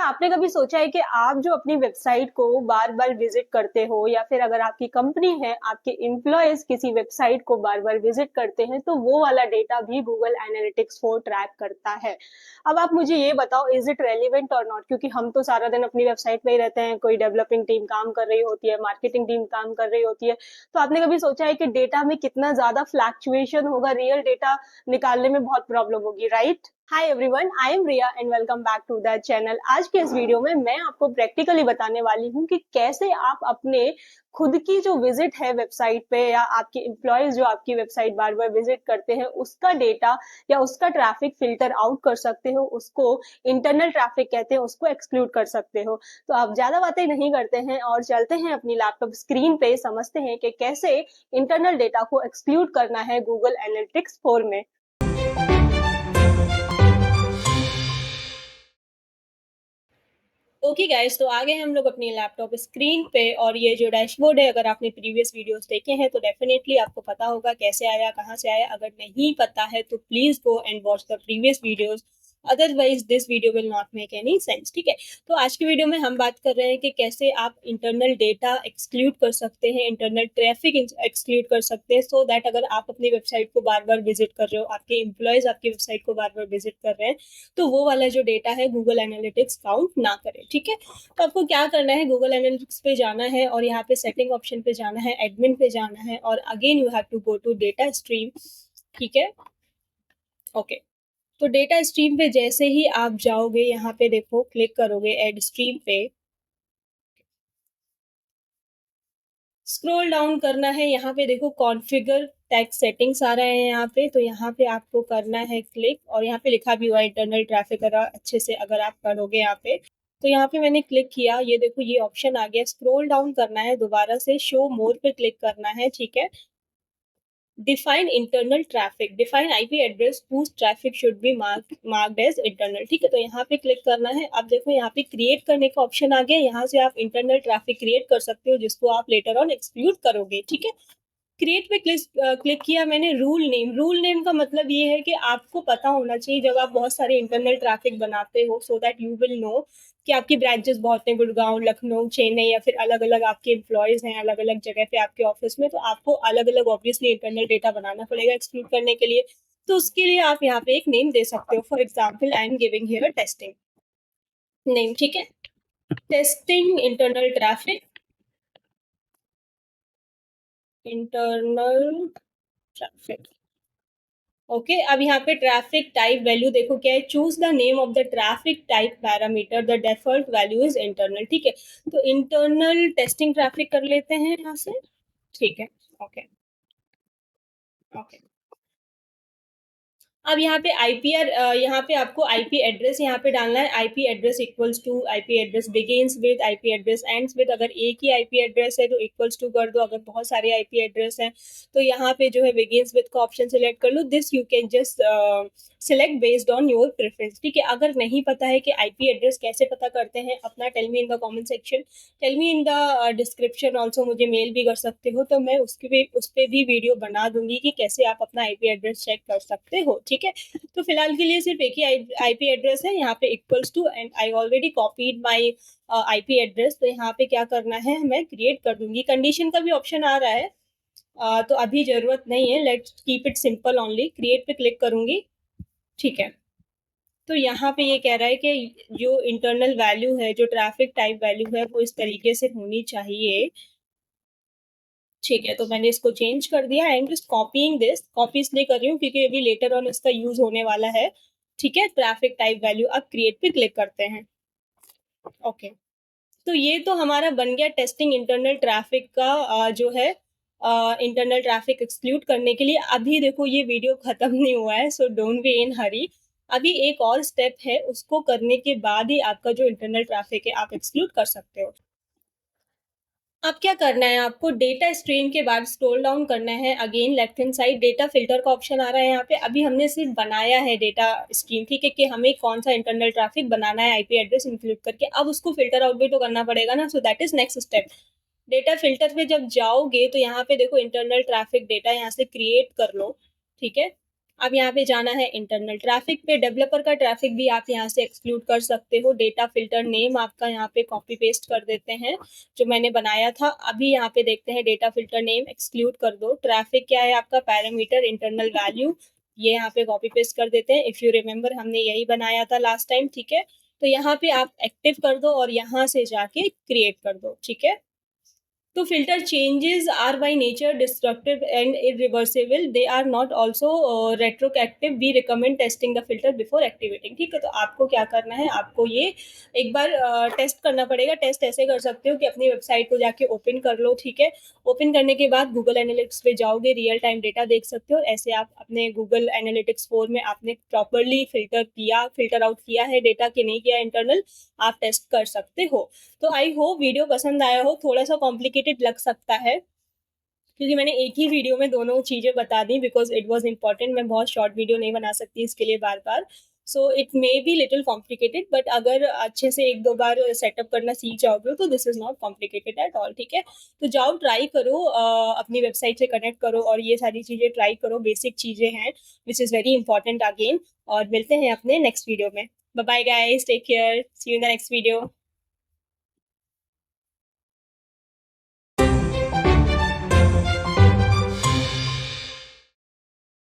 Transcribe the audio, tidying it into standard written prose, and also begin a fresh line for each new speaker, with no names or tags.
क्या आपने कभी सोचा है कि आप जो अपनी वेबसाइट को बार-बार विज़िट करते हो या फिर अगर आपकी कंपनी है, आपके एम्प्लॉइज़ किसी वेबसाइट को बार-बार विज़िट करते हैं, तो वो वाला डेटा भी गूगल एनालिटिक्स वो ट्रैक करता है। अब आप मुझे ये बताओ इज़ इट रेलेवेंट और नॉट? क्योंकि हम तो सारा दिन अपनी वेबसाइट पे ही रहते हैं, कोई डेवलपिंग टीम काम कर रही होती है, मार्केटिंग टीम काम कर रही होती है। तो आपने कभी सोचा है कि डेटा में कितना ज़्यादा फ्लक्चुएशन होगा, रियल डेटा निकालने में बहुत प्रॉब्लम होगी, right? Hi everyone, I am Riya and welcome back to the channel. आज के इस वीडियो में मैं आपको प्रैक्टिकली बताने वाली हूँ कि कैसे आप अपने खुद की जो विजिट है वेबसाइट पे या आपके एम्प्लॉयज जो आपकी वेबसाइट बार बार विजिट करते हैं उसका डेटा या उसका ट्रैफिक फिल्टर आउट कर सकते हो, उसको इंटरनल ट्रैफिक कहते हैं, उसको एक्सक्लूड कर सकते हो। तो आप ज्यादा बातें नहीं करते हैं और चलते हैं अपनी लैपटॉप स्क्रीन पे, समझते हैं कि कैसे इंटरनल डेटा को एक्सक्लूड करना है गूगल एनालिटिक्स 4 में। ओके गाइस, तो आ गए हम लोग अपनी लैपटॉप स्क्रीन पे और ये जो डैशबोर्ड है, अगर आपने प्रीवियस वीडियोस देखे हैं तो डेफिनेटली आपको पता होगा कैसे आया, कहाँ से आया। अगर नहीं पता है तो please go and watch the previous videos, otherwise this video will not make any sense. ठीक है, तो आज की वीडियो में हम बात कर रहे हैं कि कैसे आप इंटरनल डेटा एक्सक्लूड कर सकते हैं, इंटरनल ट्रैफिक एक्सक्लूड कर सकते हैं, सो दैट अगर आप अपनी वेबसाइट को बार बार विजिट कर रहे हो, आपके एम्प्लॉयज आपकी वेबसाइट को बार बार विजिट कर रहे हैं, तो वो वाला जो डेटा है गूगल एनालिटिक्स काउंट ना करे। ठीक है, तो आपको क्या करना है, गूगल एनालिटिक्स पे जाना है और यहाँ पे सेटिंग ऑप्शन पे जाना है, एडमिन पे जाना है और again you have to go to data stream. ठीक है, ओके। तो डेटा स्ट्रीम पे जैसे ही आप जाओगे, यहाँ पे देखो क्लिक करोगे एड स्ट्रीम पे, स्क्रॉल डाउन करना है, यहाँ पे देखो कॉन्फ़िगर टैग सेटिंग्स आ रहे हैं यहाँ पे, तो यहाँ पे आपको करना है क्लिक और यहाँ पे लिखा भी हुआ है इंटरनल ट्रैफिक। अगर अच्छे से अगर आप करोगे यहाँ पे, तो यहाँ पे मैंने क्लिक किया, ये देखो ये ऑप्शन आ गया। स्क्रॉल डाउन करना है, दोबारा से शो मोर पे क्लिक करना है। ठीक है, define internal traffic, define IP address whose traffic should be marked as internal। ठीक है, तो यहाँ पे क्लिक करना है। अब देखो यहाँ पे क्रिएट करने का ऑप्शन आ गया, यहाँ से आप इंटरनल ट्रैफिक क्रिएट कर सकते हो जिसको आप लेटर ऑन एक्सक्लूड करोगे। ठीक है, क्रिएट पे क्लिक किया मैंने। रूल नेम का मतलब ये है कि आपको पता होना चाहिए जब आप बहुत सारे इंटरनल ट्रैफिक बनाते हो, so that you will know कि आपकी ब्रांचेस बहुत हैं, गुड़गांव, लखनऊ, चेन्नई, या फिर अलग अलग आपके एम्प्लॉयज हैं अलग अलग जगह पे आपके ऑफिस में, तो आपको अलग अलग ऑब्वियसली इंटरनल डेटा बनाना पड़ेगा एक्सक्लूड करने के लिए। तो उसके लिए आप यहाँ पे एक नेम दे सकते हो। For example I am giving here testing name. ठीक है, testing internal traffic, internal traffic. Okay, अब यहाँ पे ट्रैफिक टाइप वैल्यू देखो क्या है, choose the name of the traffic type parameter, the default value is internal. ठीक है, तो इंटरनल टेस्टिंग ट्रैफिक कर लेते हैं यहाँ से। ठीक है, ओके ओके। अब यहाँ पे आईपीआर, यहाँ पे आपको आईपी एड्रेस यहाँ पे डालना है। IP address equals to, IP address begins with, IP address ends with. अगर एक ही आईपी एड्रेस है तो इक्वल्स टू कर दो, अगर बहुत सारे आईपी एड्रेस हैं तो यहाँ पे जो है बिगिंस विद का ऑप्शन सिलेक्ट कर लो। This you can just select based on your preference. ठीक है, अगर नहीं पता है कि आईपी एड्रेस कैसे पता करते हैं अपना, tell me in the comment section, tell me in the description also, मुझे मेल भी कर सकते हो, तो मैं उस पर भी वीडियो बना दूंगी कि कैसे आप अपना आईपी एड्रेस चेक कर सकते हो। ठीक है, तो फिलहाल के लिए सिर्फ एक ही आईपी एड्रेस है, यहाँ पे equals to, and I already copied my IP address, तो यहाँ पे क्या करना है, मैं क्रिएट कर दूंगी। कंडीशन का भी ऑप्शन आ रहा है, तो अभी जरूरत नहीं है, let's keep it simple only. Create पे क्लिक करूंगी। ठीक है, तो यहाँ पे ये कह रहा है कि जो इंटरनल वैल्यू है, जो ट्रैफिक टाइप वैल्यू है, वो इस तरीके से होनी चाहिए। ठीक है, तो मैंने इसको चेंज कर दिया। I am just copying this, copy इसलिए कर रही हूँ क्योंकि अभी लेटर ऑन इसका यूज होने वाला है। ठीक है, ट्रैफिक टाइप वैल्यू। अब क्रिएट पे क्लिक करते हैं। ओके, तो ये तो हमारा बन गया टेस्टिंग इंटरनल ट्रैफिक का जो है इंटरनल ट्रैफिक एक्सक्लूड करने के लिए। अभी देखो ये वीडियो खत्म नहीं हुआ है, सो डोंट बी इन हरी। अभी एक और स्टेप है, उसको करने के बाद ही आपका जो इंटरनल ट्रैफिक है आप एक्सक्लूड कर सकते हो। अब क्या करना है, आपको डेटा स्ट्रीम के बाद स्क्रॉल डाउन करना है। Again left hand side data filter का ऑप्शन आ रहा है यहाँ पे। अभी हमने सिर्फ बनाया है डेटा स्ट्रीम, ठीक है, कि हमें कौन सा इंटरनल ट्रैफिक बनाना है आईपी एड्रेस इंक्लूड करके। अब उसको फिल्टर आउट भी तो करना पड़ेगा ना, so that is next step. Data filter पे जब जाओगे तो यहाँ पे देखो इंटरनल ट्रैफिक डेटा यहाँ से क्रिएट कर लो। ठीक है, अब यहाँ पे जाना है इंटरनल ट्रैफिक पे। डेवलपर का ट्रैफिक भी आप यहाँ से एक्सक्लूड कर सकते हो। डेटा फिल्टर नेम आपका यहाँ पे कॉपी पेस्ट कर देते हैं जो मैंने बनाया था। अभी यहाँ पे देखते हैं डेटा फिल्टर नेम एक्सक्लूड कर दो। ट्रैफिक क्या है आपका, पैरामीटर इंटरनल वैल्यू, ये यहाँ पे कॉपी पेस्ट कर देते हैं। इफ यू रिमेम्बर हमने यही बनाया था लास्ट टाइम, ठीक है। तो यहाँ पे आप एक्टिव कर दो और यहाँ से जाके क्रिएट कर दो, ठीक है। तो filter changes are by nature destructive and irreversible. They are not also retroactive. We recommend testing the filter before activating. ठीक है, तो आपको क्या करना है, आपको ये एक बार टेस्ट करना पड़ेगा। टेस्ट ऐसे कर सकते हो कि अपनी वेबसाइट को जाके ओपन कर लो, ठीक है। ओपन करने के बाद गूगल एनालिटिक्स पे जाओगे, रियल टाइम डेटा देख सकते हो। ऐसे आप अपने गूगल एनालिटिक्स 4 में आपने प्रॉपरली फिल्टर आउट किया है डेटा कि नहीं किया इंटरनल, आप टेस्ट कर सकते हो। तो आई होप वीडियो पसंद आया हो। थोड़ा सा कॉम्प्लिकेटेड लग सकता है क्योंकि मैंने एक ही वीडियो में दोनों चीज़ें बता दी, बिकॉज इट वॉज इम्पॉर्टेंट। मैं बहुत शॉर्ट वीडियो नहीं बना सकती इसके लिए बार बार। So it may be little complicated, but अगर अच्छे से एक दो बार सेटअप करना सीख जाओगे तो this is not complicated at all, ठीक है। तो जाओ ट्राई करो, अपनी वेबसाइट से कनेक्ट करो और ये सारी चीज़ें ट्राई करो। बेसिक चीज़ें हैं which is very important again. और मिलते हैं अपने नेक्स्ट वीडियो में। Bye bye guys, take care, see you in the next video.